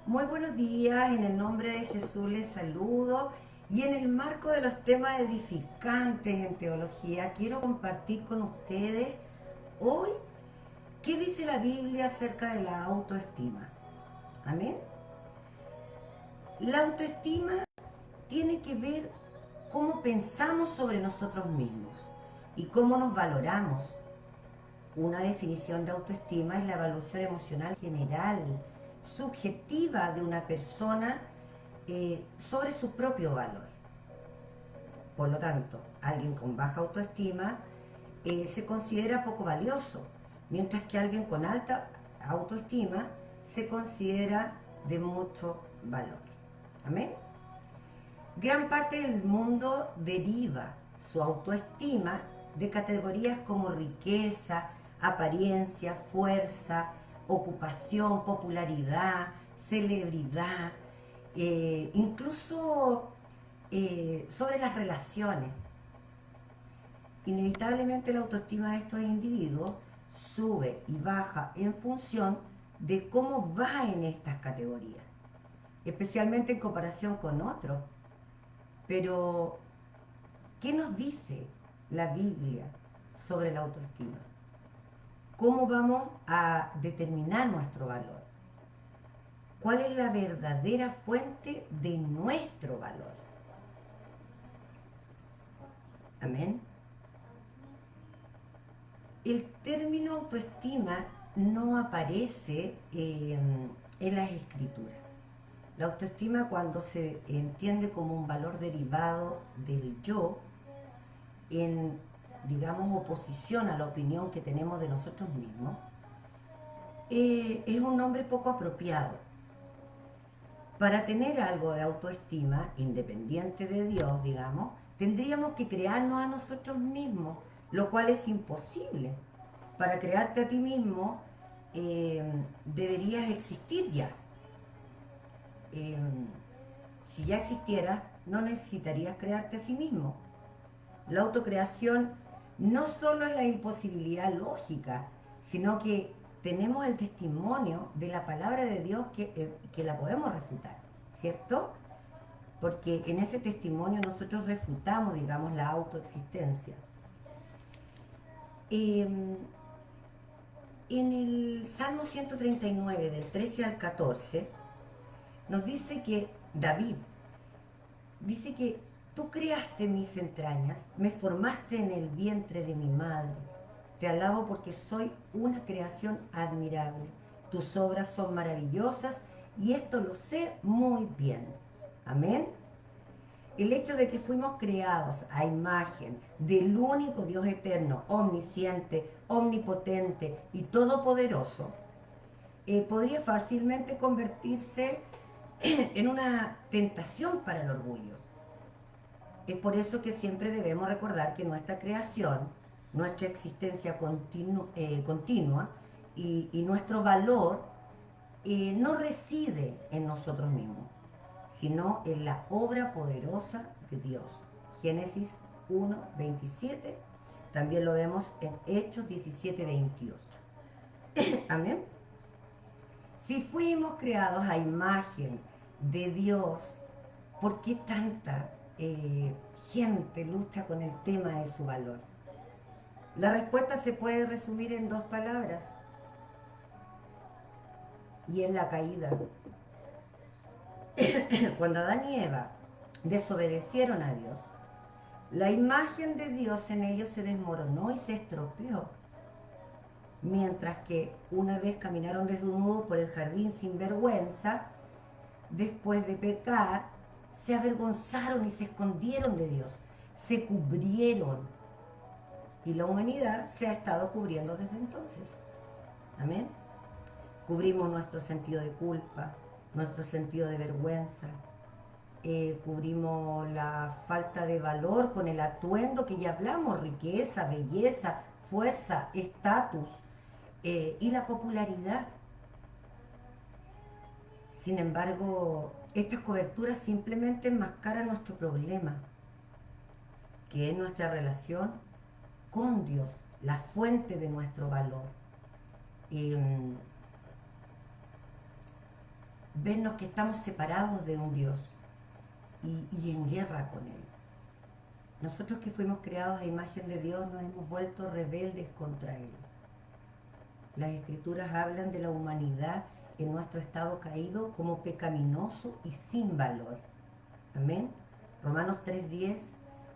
Muy buenos días, en el nombre de Jesús les saludo y en el marco de los temas edificantes en teología quiero compartir con ustedes hoy qué dice la Biblia acerca de la autoestima. Amén. La autoestima tiene que ver cómo pensamos sobre nosotros mismos y cómo nos valoramos. Una definición de autoestima es la evaluación emocional general, subjetiva de una persona sobre su propio valor. Por lo tanto, alguien con baja autoestima se considera poco valioso, mientras que alguien con alta autoestima se considera de mucho valor. Amén. Gran parte del mundo deriva su autoestima de categorías como riqueza, apariencia, fuerza, ocupación, popularidad, celebridad, incluso sobre las relaciones. Inevitablemente la autoestima de estos individuos sube y baja en función de cómo va en estas categorías, especialmente en comparación con otros. Pero, ¿qué nos dice la Biblia sobre la autoestima? ¿Cómo vamos a determinar nuestro valor? ¿Cuál es la verdadera fuente de nuestro valor? Amén. El término autoestima no aparece en las escrituras. La autoestima, cuando se entiende como un valor derivado del yo, en, digamos, oposición a la opinión que tenemos de nosotros mismos, es un nombre poco apropiado. Para tener algo de autoestima, independiente de Dios, digamos, tendríamos que crearnos a nosotros mismos, lo cual es imposible. Para crearte a ti mismo, deberías existir ya. Eh, si ya existieras, no necesitarías crearte a sí mismo. La autocreación no solo es la imposibilidad lógica, sino que tenemos el testimonio de la palabra de Dios que la podemos refutar, ¿cierto? Porque en ese testimonio nosotros refutamos, digamos, la autoexistencia. Eh, en el Salmo 139, del 13 al 14, nos dice que David dice que tú creaste mis entrañas, me formaste en el vientre de mi madre. Te alabo porque soy una creación admirable. Tus obras son maravillosas y esto lo sé muy bien. Amén. El hecho de que fuimos creados a imagen del único Dios eterno, omnisciente, omnipotente y todopoderoso, podría fácilmente convertirse en una tentación para el orgullo. Es por eso que siempre debemos recordar que nuestra creación, nuestra existencia continua y nuestro valor no reside en nosotros mismos, sino en la obra poderosa de Dios. Génesis 1:27, también lo vemos en Hechos 17:28. Amén. Si fuimos creados a imagen de Dios, ¿por qué tanta gente lucha con el tema de su valor? La respuesta se puede resumir en dos palabras, y es la caída. Cuando Adán y Eva desobedecieron a Dios, la imagen de Dios en ellos se desmoronó y se estropeó. Mientras que una vez caminaron desnudos por el jardín sin vergüenza, después de pecar, se avergonzaron y se escondieron de Dios, se cubrieron. Y la humanidad se ha estado cubriendo desde entonces. Amén. Cubrimos nuestro sentido de culpa, nuestro sentido de vergüenza, cubrimos la falta de valor con el atuendo que ya hablamos, riqueza, belleza, fuerza, estatus y la popularidad. Sin embargo, estas coberturas simplemente enmascaran nuestro problema, que es nuestra relación con Dios, la fuente de nuestro valor. Eh, vernos que estamos separados de un Dios y en guerra con Él. Nosotros que fuimos creados a imagen de Dios nos hemos vuelto rebeldes contra Él. Las Escrituras hablan de la humanidad en nuestro estado caído como pecaminoso y sin valor. Amén. Romanos 3:10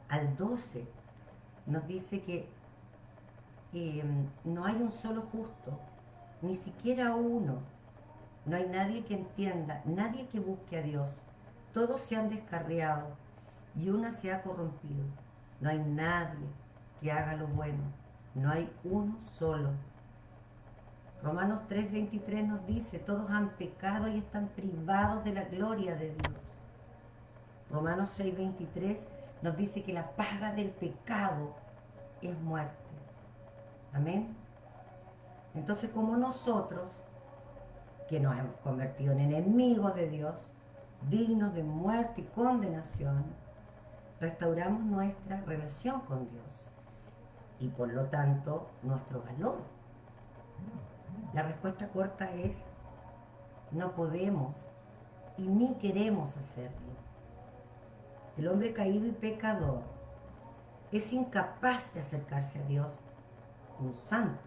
al 12 nos dice que no hay un solo justo, ni siquiera uno. No hay nadie que entienda, nadie que busque a Dios. Todos se han descarriado y una se ha corrompido. No hay nadie que haga lo bueno. No hay uno solo. Romanos 3:23 nos dice, todos han pecado y están privados de la gloria de Dios. Romanos 6:23 nos dice que la paga del pecado es muerte. Amén. Entonces, como nosotros, que nos hemos convertido en enemigos de Dios, dignos de muerte y condenación, restauramos nuestra relación con Dios y por lo tanto nuestro valor. La respuesta corta es, no podemos y ni queremos hacerlo. El hombre caído y pecador es incapaz de acercarse a Dios, un santo.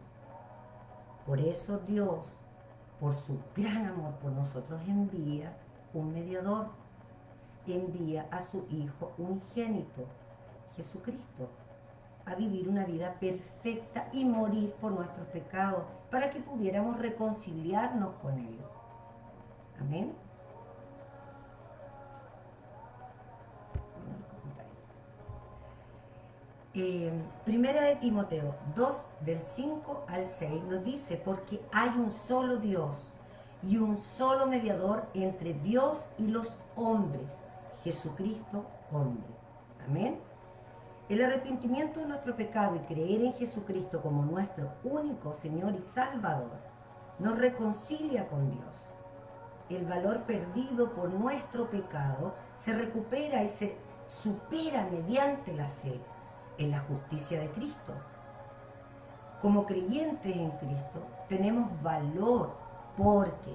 Por eso Dios, por su gran amor por nosotros, envía un mediador, envía a su Hijo unigénito, Jesucristo, a vivir una vida perfecta y morir por nuestros pecados, para que pudiéramos reconciliarnos con Él. Amén. Primera de Timoteo 2, del 5 al 6, nos dice, porque hay un solo Dios y un solo mediador entre Dios y los hombres, Jesucristo hombre. Amén. El arrepentimiento de nuestro pecado y creer en Jesucristo como nuestro único Señor y Salvador nos reconcilia con Dios. El valor perdido por nuestro pecado se recupera y se supera mediante la fe en la justicia de Cristo. Como creyentes en Cristo tenemos valor porque,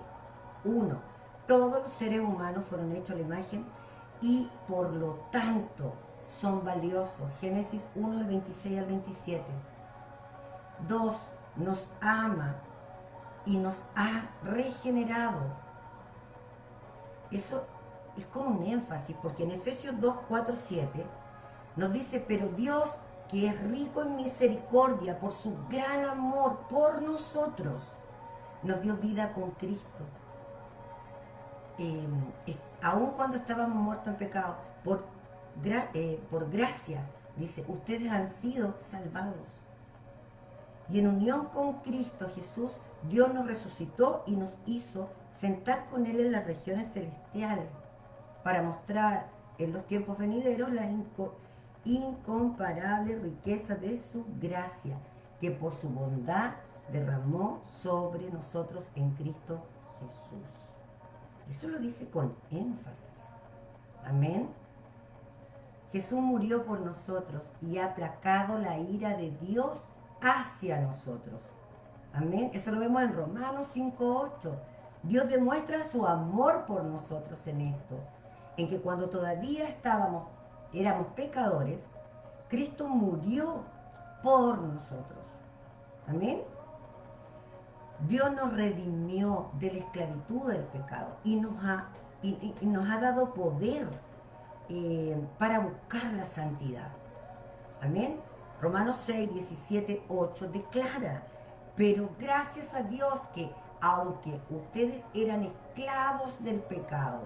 uno, todos los seres humanos fueron hechos a la imagen y por lo tanto son valiosos. Génesis 1, el 26 al 27. 2, nos ama y nos ha regenerado. Eso es como un énfasis, porque en Efesios 2, 4, 7 nos dice, pero Dios, que es rico en misericordia por su gran amor por nosotros, nos dio vida con Cristo. Aun cuando estábamos muertos en pecado, por gracia, dice, ustedes han sido salvados. Y en unión con Cristo Jesús, Dios nos resucitó y nos hizo sentar con Él en las regiones celestiales, para mostrar en los tiempos venideros la incomparable riqueza de su gracia, que por su bondad derramó sobre nosotros en Cristo Jesús. Eso lo dice con énfasis. Amén. Jesús murió por nosotros y ha aplacado la ira de Dios hacia nosotros. Amén. Eso lo vemos en Romanos 5:8. Dios demuestra su amor por nosotros en esto, en que cuando todavía éramos pecadores, Cristo murió por nosotros. Amén. Dios nos redimió de la esclavitud del pecado y nos ha dado poder para buscar la santidad. Amén. Romanos 6, 17, 8 declara, pero gracias a Dios que aunque ustedes eran esclavos del pecado,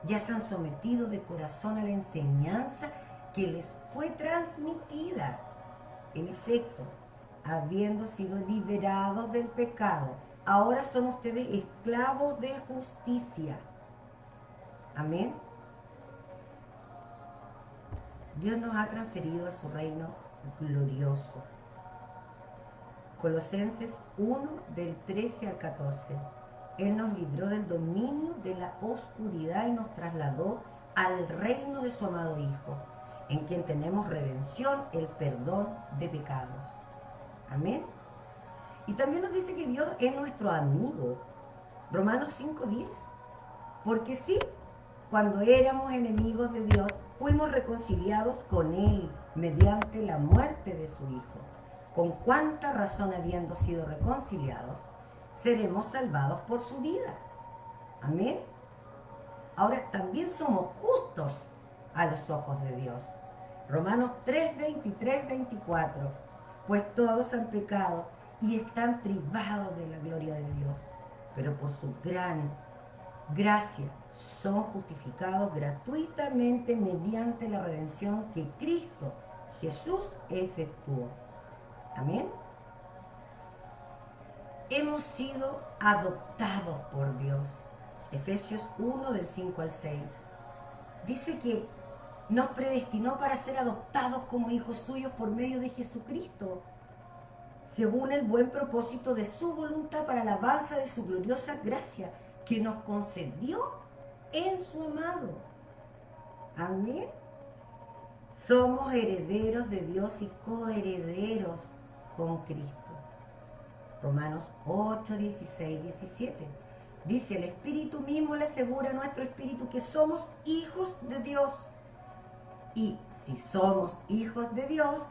ya se han sometido de corazón a la enseñanza que les fue transmitida. En efecto, habiendo sido liberados del pecado, ahora son ustedes esclavos de justicia. Amén. Dios nos ha transferido a su reino glorioso. Colosenses 1, del 13 al 14. Él nos libró del dominio de la oscuridad y nos trasladó al reino de su amado Hijo, en quien tenemos redención, el perdón de pecados. Amén. Y también nos dice que Dios es nuestro amigo. Romanos 5:10. Porque sí, cuando éramos enemigos de Dios, fuimos reconciliados con Él mediante la muerte de su Hijo. Con cuánta razón, habiendo sido reconciliados, seremos salvados por su vida. Amén. Ahora también somos justos a los ojos de Dios. Romanos 3, 23, 24. Pues todos han pecado y están privados de la gloria de Dios, pero por su gran gracia son justificados gratuitamente mediante la redención que Cristo Jesús efectuó. Amén. Hemos sido adoptados por Dios. Efesios 1 del 5 al 6. Dice que nos predestinó para ser adoptados como hijos suyos por medio de Jesucristo, según el buen propósito de su voluntad, para la alabanza de su gloriosa gracia que nos concedió en su amado. Amén. Somos herederos de Dios y coherederos con Cristo. Romanos 8, 16, 17. Dice, el Espíritu mismo le asegura a nuestro espíritu que somos hijos de Dios. Y si somos hijos de Dios,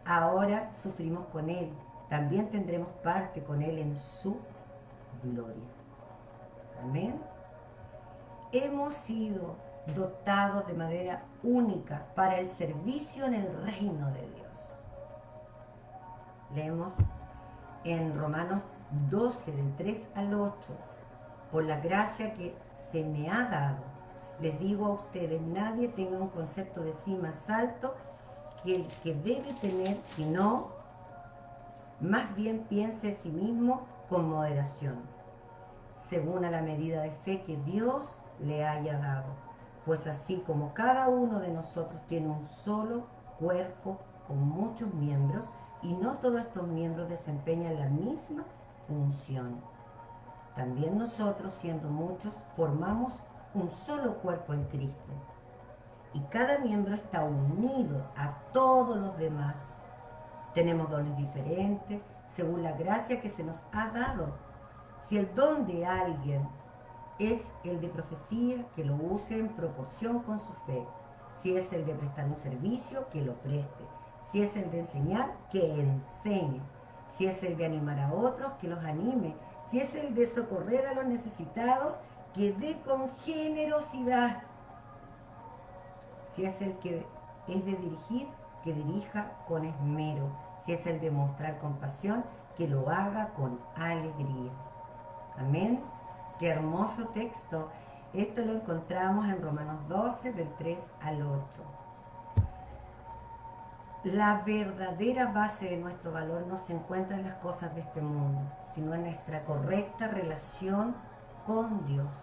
ahora sufrimos con Él. También tendremos parte con Él en su gloria. Amén. Hemos sido dotados de manera única para el servicio en el reino de Dios. Leemos en Romanos 12, del 3 al 8. Por la gracia que se me ha dado, les digo a ustedes, nadie tenga un concepto de sí más alto que el que debe tener, sino más bien piense en sí mismo con moderación, según a la medida de fe que Dios le haya dado. Pues así como cada uno de nosotros tiene un solo cuerpo con muchos miembros, y no todos estos miembros desempeñan la misma función, también nosotros, siendo muchos, formamos un solo cuerpo en Cristo. Y cada miembro está unido a todos los demás. Tenemos dones diferentes según la gracia que se nos ha dado. Si el don de alguien es el de profecía, que lo use en proporción con su fe. Si es el de prestar un servicio, que lo preste. Si es el de enseñar, que enseñe. Si es el de animar a otros, que los anime. Si es el de socorrer a los necesitados, que dé con generosidad. Si es el que es de dirigir, que dirija con esmero. Si es el de mostrar compasión, que lo haga con alegría. Amén. Qué hermoso texto. Esto lo encontramos en Romanos 12, del 3 al 8. La verdadera base de nuestro valor no se encuentra en las cosas de este mundo, sino en nuestra correcta relación con Dios,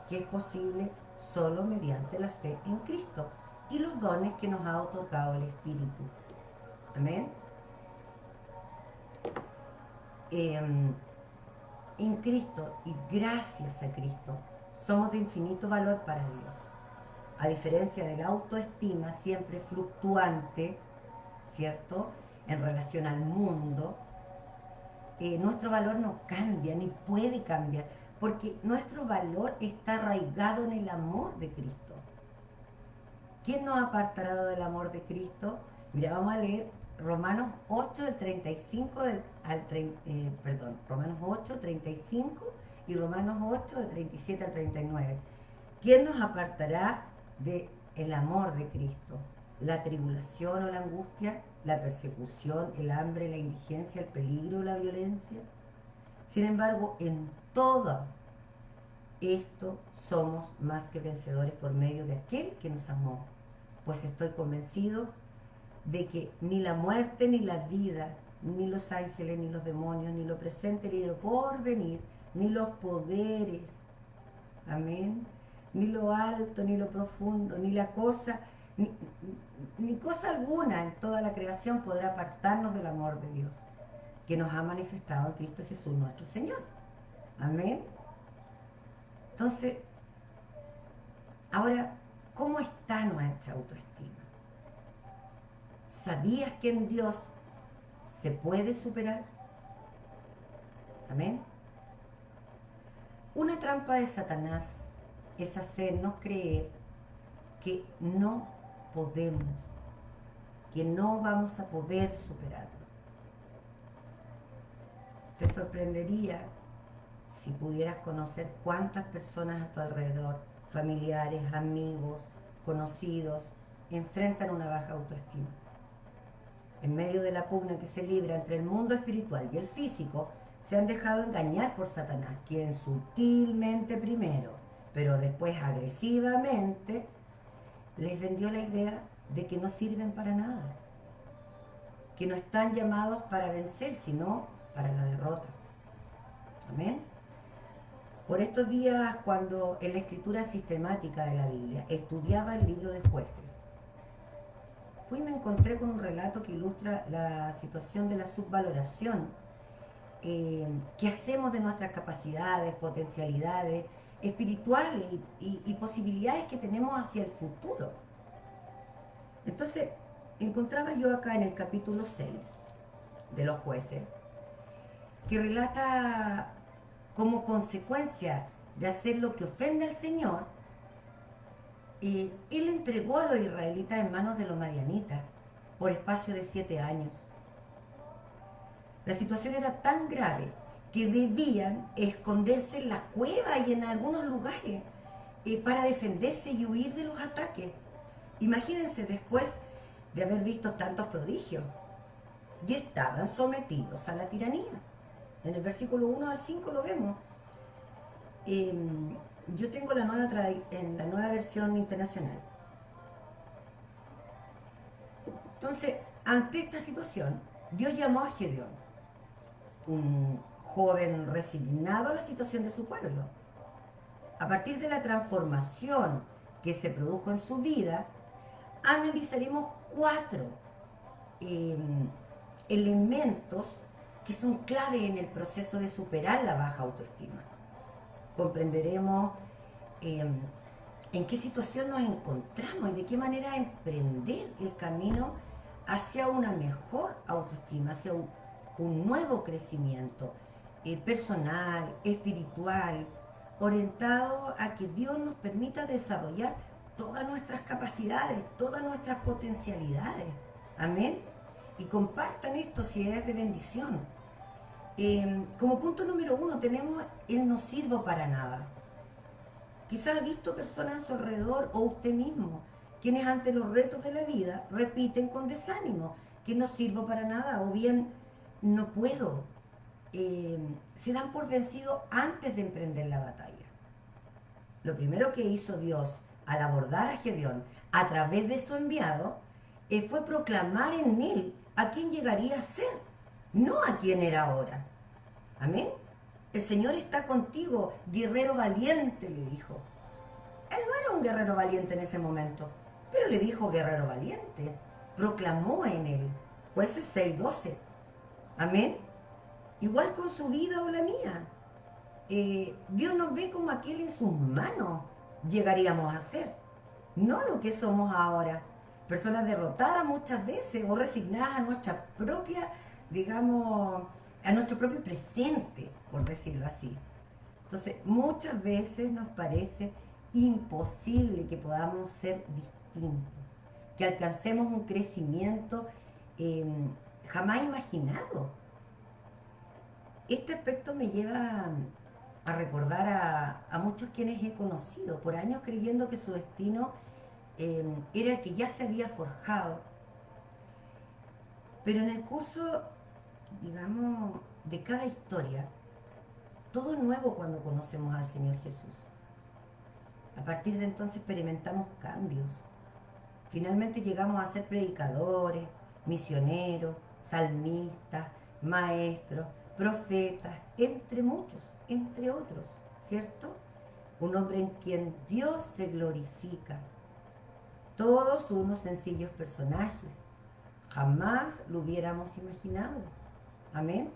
que es posible solo mediante la fe en Cristo y los dones que nos ha otorgado el Espíritu. Amén. En Cristo y gracias a Cristo somos de infinito valor para Dios. A diferencia de la autoestima siempre fluctuante, ¿cierto?, en relación al mundo, nuestro valor no cambia ni puede cambiar, porque nuestro valor está arraigado en el amor de Cristo. ¿Quién nos apartará del amor de Cristo? Mira, vamos a leer Romanos 8, del 35 Romanos 8, 35 y Romanos 8, de 37 al 39. ¿Quién nos apartará del amor de Cristo? ¿La tribulación o la angustia? ¿La persecución, el hambre, la indigencia, el peligro o la violencia? Sin embargo, en todo esto somos más que vencedores por medio de aquel que nos amó. Pues estoy convencido de que ni la muerte, ni la vida, ni los ángeles, ni los demonios, ni lo presente, ni lo porvenir, ni los poderes, amén, ni lo alto, ni lo profundo, ni la cosa, ni cosa alguna en toda la creación podrá apartarnos del amor de Dios, que nos ha manifestado en Cristo Jesús nuestro Señor. Amén. Entonces, ahora, ¿cómo está nuestra autoestima? ¿Sabías que en Dios se puede superar? Amén. Una trampa de Satanás es hacernos creer que no podemos, que no vamos a poder superarlo. Te sorprendería si pudieras conocer cuántas personas a tu alrededor, familiares, amigos, conocidos, enfrentan una baja autoestima. En medio de la pugna que se libra entre el mundo espiritual y el físico, se han dejado engañar por Satanás, quien sutilmente primero, pero después agresivamente, les vendió la idea de que no sirven para nada, que no están llamados para vencer, sino para la derrota. Amén. Por estos días, cuando en la escritura sistemática de la Biblia estudiaba el libro de Jueces, fui y me encontré con un relato que ilustra la situación de la subvaloración que hacemos de nuestras capacidades, potencialidades espirituales y posibilidades que tenemos hacia el futuro. Entonces, encontraba yo acá en el capítulo 6 de los Jueces, que relata como consecuencia de hacer lo que ofende al Señor, él entregó a los israelitas en manos de los madianitas por espacio de 7 años. La situación era tan grave que debían esconderse en las cuevas y en algunos lugares para defenderse y huir de los ataques. Imagínense después de haber visto tantos prodigios. Y estaban sometidos a la tiranía. En el versículo 1 al 5 lo vemos. Yo tengo en la nueva versión internacional. Entonces, ante esta situación, Dios llamó a Gedeón, un joven resignado a la situación de su pueblo. A partir de la transformación que se produjo en su vida, analizaremos 4 elementos que son clave en el proceso de superar la baja autoestima. Comprenderemos en qué situación nos encontramos y de qué manera emprender el camino hacia una mejor autoestima, hacia un nuevo crecimiento personal, espiritual, orientado a que Dios nos permita desarrollar todas nuestras capacidades, todas nuestras potencialidades. Amén. Y compartan esto si es de bendición. Como punto número 1 tenemos el no sirvo para nada. Quizás ha visto personas a su alrededor o usted mismo, quienes ante los retos de la vida repiten con desánimo que no sirvo para nada o bien no puedo. Se dan por vencidos antes de emprender la batalla. Lo primero que hizo Dios al abordar a Gedeón a través de su enviado fue proclamar en él a quién llegaría a ser, no a quién era ahora. Amén. El Señor está contigo, guerrero valiente, le dijo. Él no era un guerrero valiente en ese momento, pero le dijo guerrero valiente. Proclamó en él. Jueces 6:12. Amén. Igual con su vida o la mía. Dios nos ve como aquel en sus manos llegaríamos a ser, no lo que somos ahora. Personas derrotadas muchas veces o resignadas a nuestra propia, digamos, a nuestro propio presente, por decirlo así. Entonces, muchas veces nos parece imposible que podamos ser distintos, que alcancemos un crecimiento jamás imaginado. Este aspecto me lleva a recordar a muchos quienes he conocido por años creyendo que su destino era el que ya se había forjado. Pero en el curso, digamos, de cada historia, todo es nuevo cuando conocemos al Señor Jesús. A partir de entonces experimentamos cambios. Finalmente llegamos a ser predicadores, misioneros, salmistas, maestros, profetas, entre muchos, entre otros, ¿cierto? Un hombre en quien Dios se glorifica. Todos unos sencillos personajes. Jamás lo hubiéramos imaginado. Amén.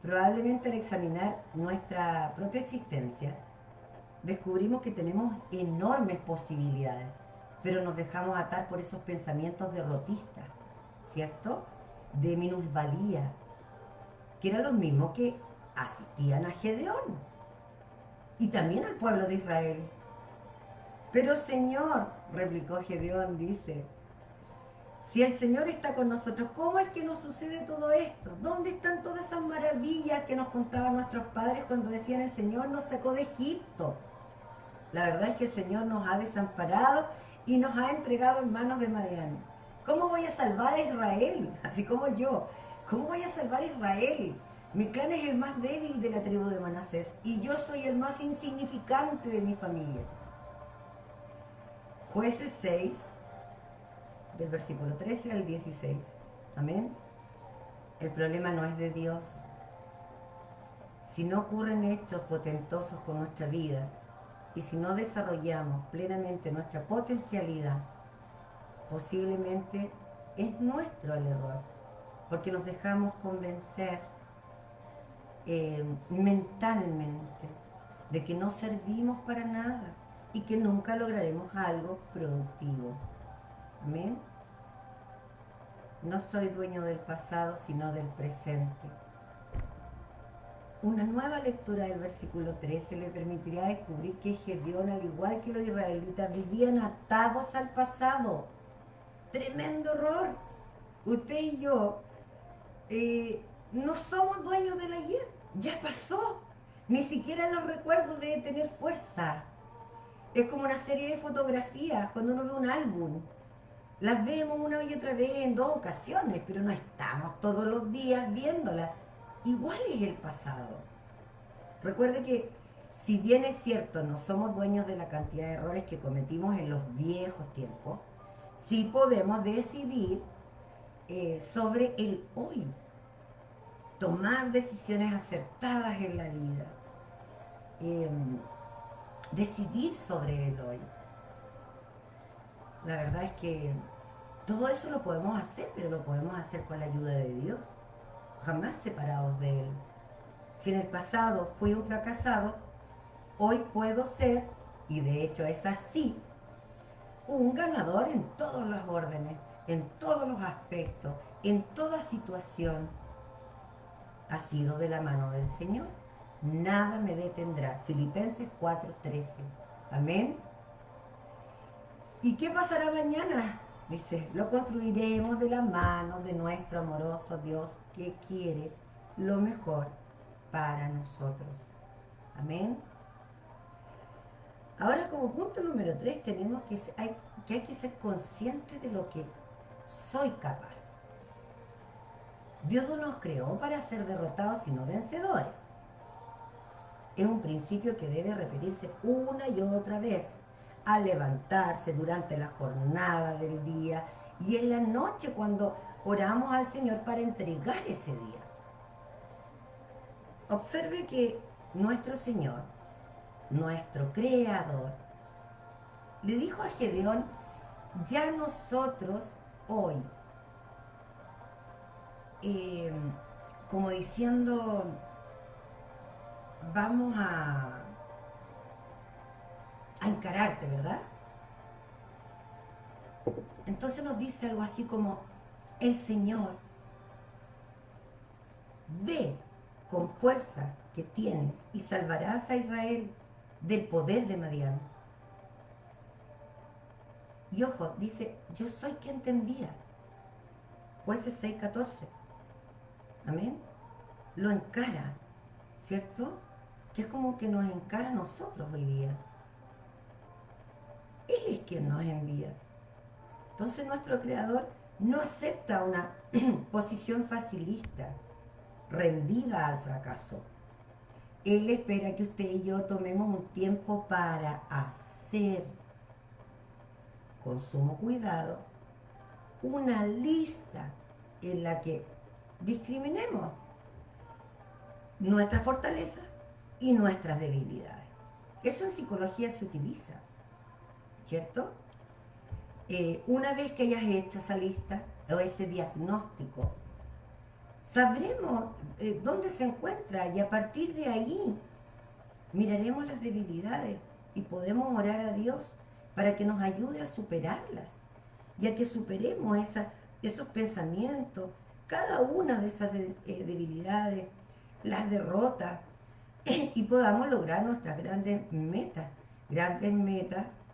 Probablemente al examinar nuestra propia existencia, descubrimos que tenemos enormes posibilidades, pero nos dejamos atar por esos pensamientos derrotistas, ¿cierto? De minusvalía, que eran los mismos que asistían a Gedeón. y también al pueblo de Israel. Pero Señor, replicó Gedeón, dice, si el Señor está con nosotros, ¿cómo es que nos sucede todo esto? ¿Dónde están todas esas maravillas que nos contaban nuestros padres cuando decían el Señor nos sacó de Egipto? La verdad es que el Señor nos ha desamparado y nos ha entregado en manos de Madián. ¿Cómo voy a salvar a Israel? Así como yo. ¿Cómo voy a salvar a Israel? Mi clan es el más débil de la tribu de Manasés y yo soy el más insignificante de mi familia. Jueces 6, del versículo 13 al 16. Amén. El problema no es de Dios. Si no ocurren hechos potentosos con nuestra vida y si no desarrollamos plenamente nuestra potencialidad, posiblemente es nuestro el error, porque nos dejamos convencer mentalmente de que no servimos para nada y que nunca lograremos algo productivo. Amén. No soy dueño del pasado, sino del presente. Una nueva lectura del versículo 13 le permitirá descubrir que Gedeón, al igual que los israelitas, vivían atados al pasado. Tremendo error. Usted y yo no somos dueños del ayer. Ya pasó. Ni siquiera los recuerdos deben tener fuerza. Es como una serie de fotografías cuando uno ve un álbum. Las vemos una y otra vez en 2 ocasiones, pero no estamos todos los días viéndolas. Igual es el pasado. Recuerde que si bien es cierto, no somos dueños de la cantidad de errores que cometimos en los viejos tiempos, sí podemos decidir sobre el hoy, tomar decisiones acertadas en la vida, decidir sobre el hoy. La verdad es que todo eso lo podemos hacer, pero lo podemos hacer con la ayuda de Dios, jamás separados de Él. Si en el pasado fui un fracasado, hoy puedo ser, y de hecho es así, un ganador en todos los órdenes, en todos los aspectos, en toda situación. Ha sido de la mano del Señor. Nada me detendrá. Filipenses 4:13. Amén. ¿Y qué pasará mañana? Dice, lo construiremos de la mano de nuestro amoroso Dios que quiere lo mejor para nosotros. Amén. Ahora, como punto número 3, tenemos que hay que ser conscientes de lo que soy capaz. Dios no nos creó para ser derrotados, sino vencedores. Es un principio que debe repetirse una y otra vez al levantarse durante la jornada del día y en la noche cuando oramos al Señor para entregar ese día. Observe que nuestro Señor, nuestro Creador, le dijo a Gedeón, ya nosotros hoy, como diciendo, vamos a encararte, ¿verdad? Entonces nos dice algo así como, el Señor ve con fuerza que tienes y salvarás a Israel del poder de Madián. Y ojo, dice, yo soy quien te envía. Jueces 6:14. Amén. Lo encara, ¿cierto? Que es como que nos encara a nosotros hoy día. Él es quien nos envía. Entonces nuestro Creador no acepta una posición facilista, rendida al fracaso. Él espera que usted y yo tomemos un tiempo para hacer, con sumo cuidado, una lista en la que discriminemos nuestra fortaleza y nuestras debilidades. Eso en psicología se utiliza, ¿cierto? Una vez que hayas hecho esa lista o ese diagnóstico, sabremos dónde se encuentra y a partir de ahí miraremos las debilidades y podemos orar a Dios para que nos ayude a superarlas y a que superemos esos pensamientos, cada una de esas debilidades, las derrotas, y podamos lograr nuestras grandes metas,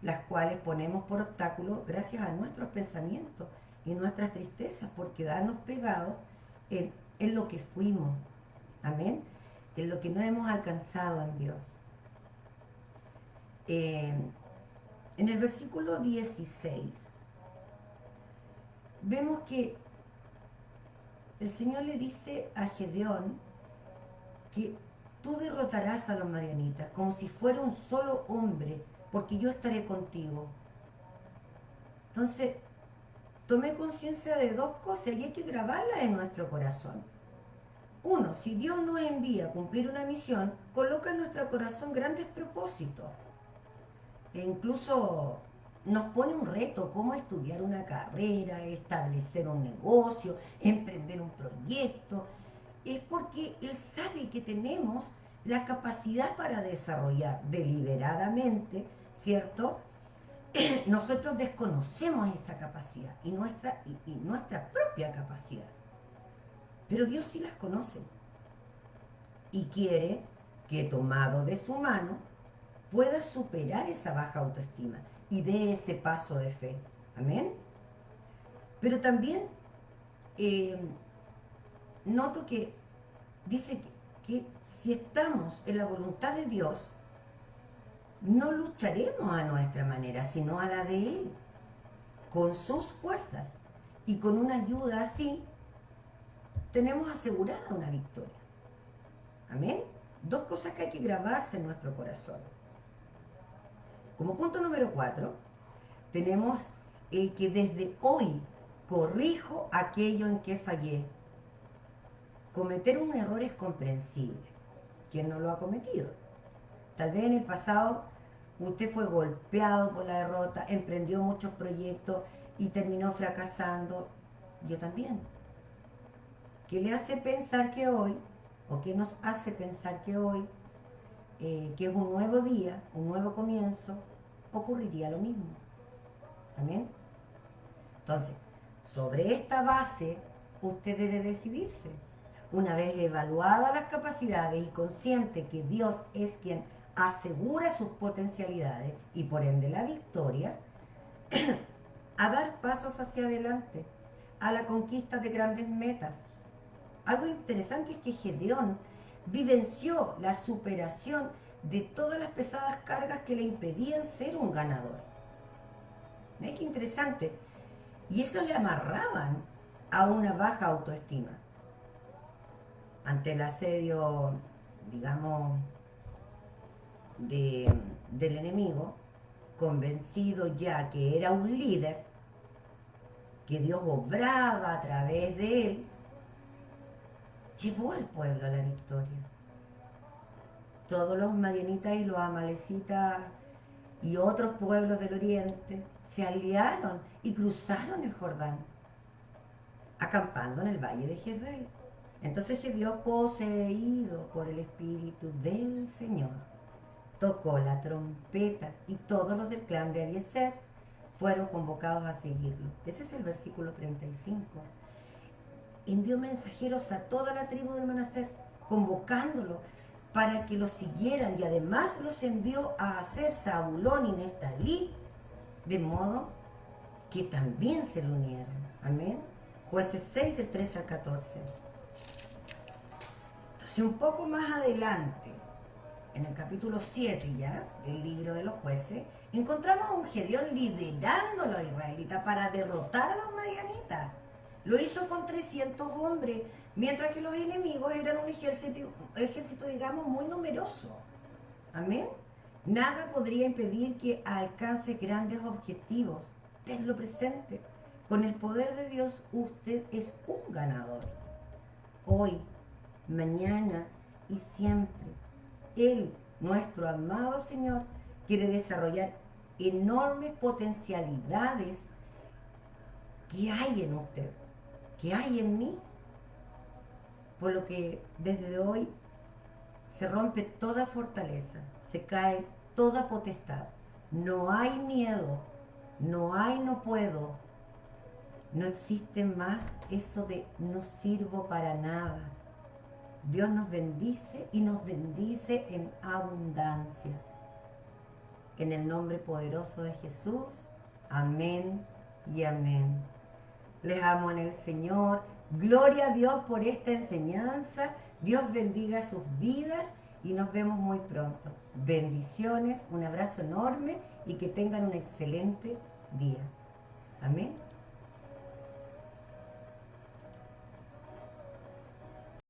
las cuales ponemos por obstáculo gracias a nuestros pensamientos y nuestras tristezas, por quedarnos pegados en lo que fuimos, amén, en lo que no hemos alcanzado en Dios. En el versículo 16 vemos que el Señor le dice a Gedeón que tú derrotarás a los madianitas como si fuera un solo hombre, porque yo estaré contigo. Entonces, tomé conciencia de dos cosas y hay que grabarlas en nuestro corazón. Uno, si Dios nos envía a cumplir una misión, coloca en nuestro corazón grandes propósitos. E incluso nos pone un reto, como estudiar una carrera, establecer un negocio, emprender un proyecto. Es porque Él sabe que tenemos la capacidad para desarrollar deliberadamente, ¿cierto? Nosotros desconocemos esa capacidad y nuestra propia capacidad. Pero Dios sí las conoce y quiere que, tomado de su mano, pueda superar esa baja autoestima y dé ese paso de fe. Amén. Pero también eh, noto que dice que si estamos en la voluntad de Dios, no lucharemos a nuestra manera, sino a la de Él, con sus fuerzas. Y con una ayuda así, tenemos asegurada una victoria. Amén. Dos cosas que hay que grabarse en nuestro corazón. Como punto número 4, tenemos el que desde hoy corrijo aquello en que fallé. Cometer un error es comprensible. ¿Quién no lo ha cometido? Tal vez en el pasado usted fue golpeado por la derrota, emprendió muchos proyectos y terminó fracasando. Yo también. ¿Qué le hace pensar que hoy, o qué nos hace pensar que hoy, que es un nuevo día, un nuevo comienzo, ocurriría lo mismo? ¿Amén? Entonces, sobre esta base, usted debe decidirse. Una vez evaluadas las capacidades y consciente que Dios es quien asegura sus potencialidades y por ende la victoria, a dar pasos hacia adelante, a la conquista de grandes metas. Algo interesante es que Gedeón vivenció la superación de todas las pesadas cargas que le impedían ser un ganador. ¿Ves qué interesante? Y eso le amarraban a una baja autoestima. Ante el asedio, digamos, del enemigo, convencido ya que era un líder, que Dios obraba a través de él, llevó al pueblo a la victoria. Todos los madianitas y los amalecitas y otros pueblos del oriente se aliaron y cruzaron el Jordán, acampando en el valle de Jezreel. Entonces Gedeón, poseído por el Espíritu del Señor, tocó la trompeta y todos los del clan de Eliezer fueron convocados a seguirlo. Ese es el versículo 35. Envió mensajeros a toda la tribu de Manasés, convocándolo para que los siguieran, y además los envió a hacer Zabulón y Neftalí, de modo que también se lo unieron. Amén. Jueces 6, del 13 al 14. Entonces, un poco más adelante, en el capítulo 7 ya, del libro de los jueces, encontramos a un Gedeón liderando a los israelitas para derrotar a los madianitas. Lo hizo con 300 hombres, mientras que los enemigos eran un ejército, digamos, muy numeroso. Amén. Nada podría impedir que alcance grandes objetivos. Tenlo presente. Con el poder de Dios, usted es un ganador. Hoy, mañana y siempre. Él, nuestro amado Señor, quiere desarrollar enormes potencialidades que hay en usted, que hay en mí. Por lo que desde hoy se rompe toda fortaleza, se cae toda potestad. No hay miedo, no hay no puedo. No existe más eso de no sirvo para nada. Dios nos bendice y nos bendice en abundancia. En el nombre poderoso de Jesús. Amén y amén. Les amo en el Señor. Gloria a Dios por esta enseñanza. Dios bendiga sus vidas y nos vemos muy pronto. Bendiciones, un abrazo enorme y que tengan un excelente día. Amén.